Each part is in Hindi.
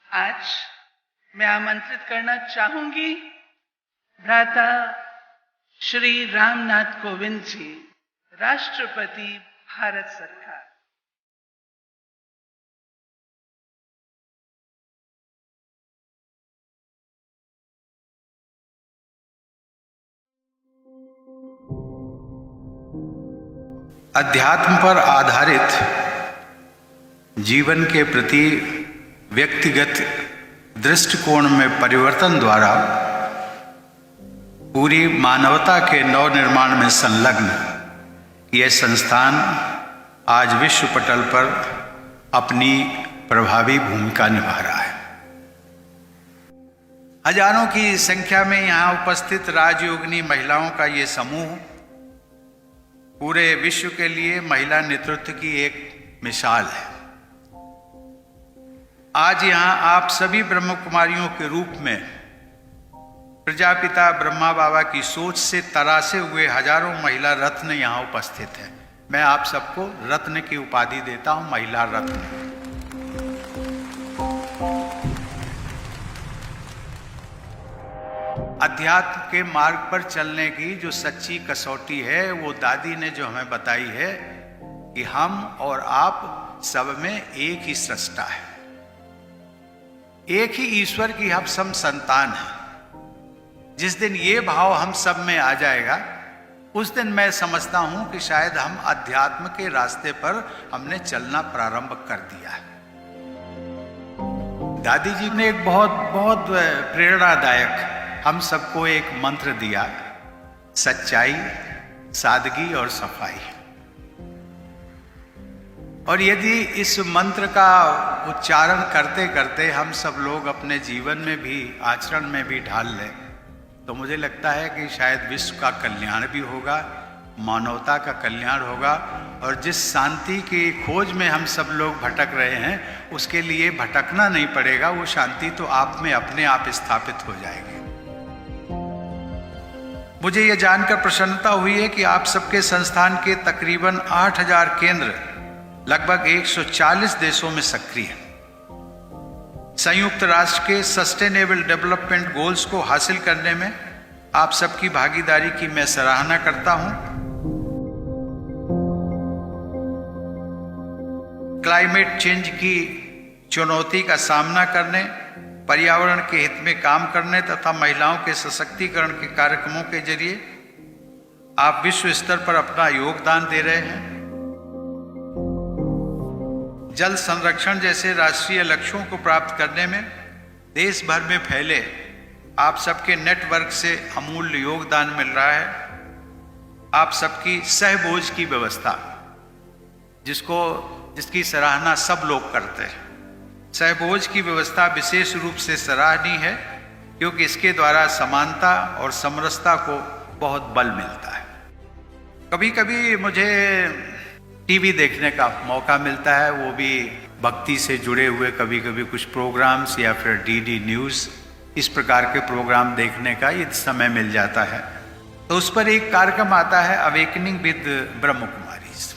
आज मैं आमंत्रित करना चाहूंगी भ्राता श्री रामनाथ कोविंद जी, राष्ट्रपति भारत सरकार। अध्यात्म पर आधारित जीवन के प्रति व्यक्तिगत दृष्टिकोण में परिवर्तन द्वारा पूरी मानवता के नवनिर्माण में संलग्न यह संस्थान आज विश्व पटल पर अपनी प्रभावी भूमिका निभा रहा है। हजारों की संख्या में यहाँ उपस्थित राजयोगिनी महिलाओं का ये समूह पूरे विश्व के लिए महिला नेतृत्व की एक मिसाल है। आज यहाँ आप सभी ब्रह्म कुमारियों के रूप में प्रजापिता ब्रह्मा बाबा की सोच से तरासे हुए हजारों महिला रत्न यहाँ उपस्थित हैं। मैं आप सबको रत्न की उपाधि देता हूँ, महिला रत्न। अध्यात्म के मार्ग पर चलने की जो सच्ची कसौटी है वो दादी ने जो हमें बताई है कि हम और आप सब में एक ही सृष्टा है, एक ही ईश्वर की हम सब संतान हैं। जिस दिन ये भाव हम सब में आ जाएगा उस दिन मैं समझता हूं कि शायद हम अध्यात्म के रास्ते पर हमने चलना प्रारंभ कर दिया है। दादी जी ने एक बहुत प्रेरणादायक हम सबको एक मंत्र दिया, सच्चाई, सादगी और सफाई। और यदि इस मंत्र का उच्चारण करते करते हम सब लोग अपने जीवन में भी, आचरण में भी ढाल लें तो मुझे लगता है कि शायद विश्व का कल्याण भी होगा, मानवता का कल्याण होगा। और जिस शांति की खोज में हम सब लोग भटक रहे हैं उसके लिए भटकना नहीं पड़ेगा, वो शांति तो आप में अपने आप स्थापित हो जाएगी। मुझे यह जानकर प्रसन्नता हुई है कि आप सबके संस्थान के तकरीबन 8000 केंद्र लगभग 140 देशों में सक्रिय हैं। संयुक्त राष्ट्र के सस्टेनेबल डेवलपमेंट गोल्स को हासिल करने में आप सबकी भागीदारी की मैं सराहना करता हूं। क्लाइमेट चेंज की चुनौती का सामना करने, पर्यावरण के हित में काम करने तथा महिलाओं के सशक्तिकरण के कार्यक्रमों के जरिए आप विश्व स्तर पर अपना योगदान दे रहे हैं। जल संरक्षण जैसे राष्ट्रीय लक्ष्यों को प्राप्त करने में देश भर में फैले आप सबके नेटवर्क से अमूल्य योगदान मिल रहा है। आप सबकी सहभोज की व्यवस्था, जिसकी सराहना सब लोग करते हैं, सहभोज की व्यवस्था विशेष रूप से सराहनीय है क्योंकि इसके द्वारा समानता और समरसता को बहुत बल मिलता है। कभी कभी मुझे टीवी देखने का मौका मिलता है, वो भी भक्ति से जुड़े हुए कभी कभी कुछ प्रोग्राम्स या फिर डीडी न्यूज़, इस प्रकार के प्रोग्राम देखने का ये समय मिल जाता है। तो उस पर एक कार्यक्रम आता है अवेकनिंग विद ब्रह्म कुमारीज,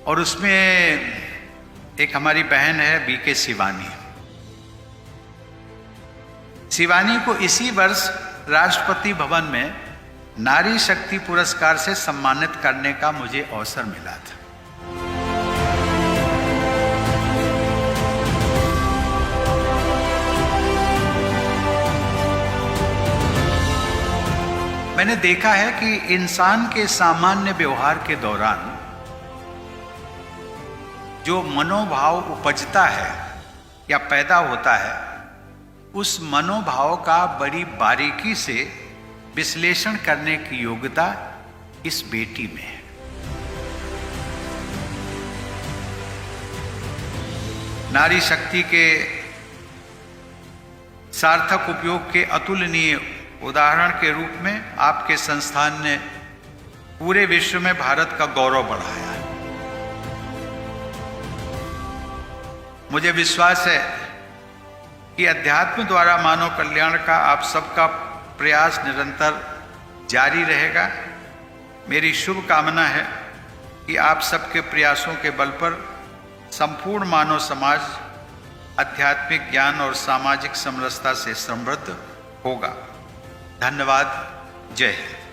और उसमें एक हमारी बहन है बीके शिवानी। शिवानी को इसी वर्ष राष्ट्रपति भवन में नारी शक्ति पुरस्कार से सम्मानित करने का मुझे अवसर मिला था। मैंने देखा है कि इंसान के सामान्य व्यवहार के दौरान जो मनोभाव उपजता है या पैदा होता है, उस मनोभाव का बड़ी बारीकी से विश्लेषण करने की योग्यता इस बेटी में है। नारी शक्ति के सार्थक उपयोग के अतुलनीय उदाहरण के रूप में आपके संस्थान ने पूरे विश्व में भारत का गौरव बढ़ाया है। मुझे विश्वास है कि अध्यात्म द्वारा मानव कल्याण का आप सबका प्रयास निरंतर जारी रहेगा। मेरी शुभ कामना है कि आप सबके प्रयासों के बल पर संपूर्ण मानव समाज आध्यात्मिक ज्ञान और सामाजिक समरसता से समृद्ध होगा। धन्यवाद। जय हिंद।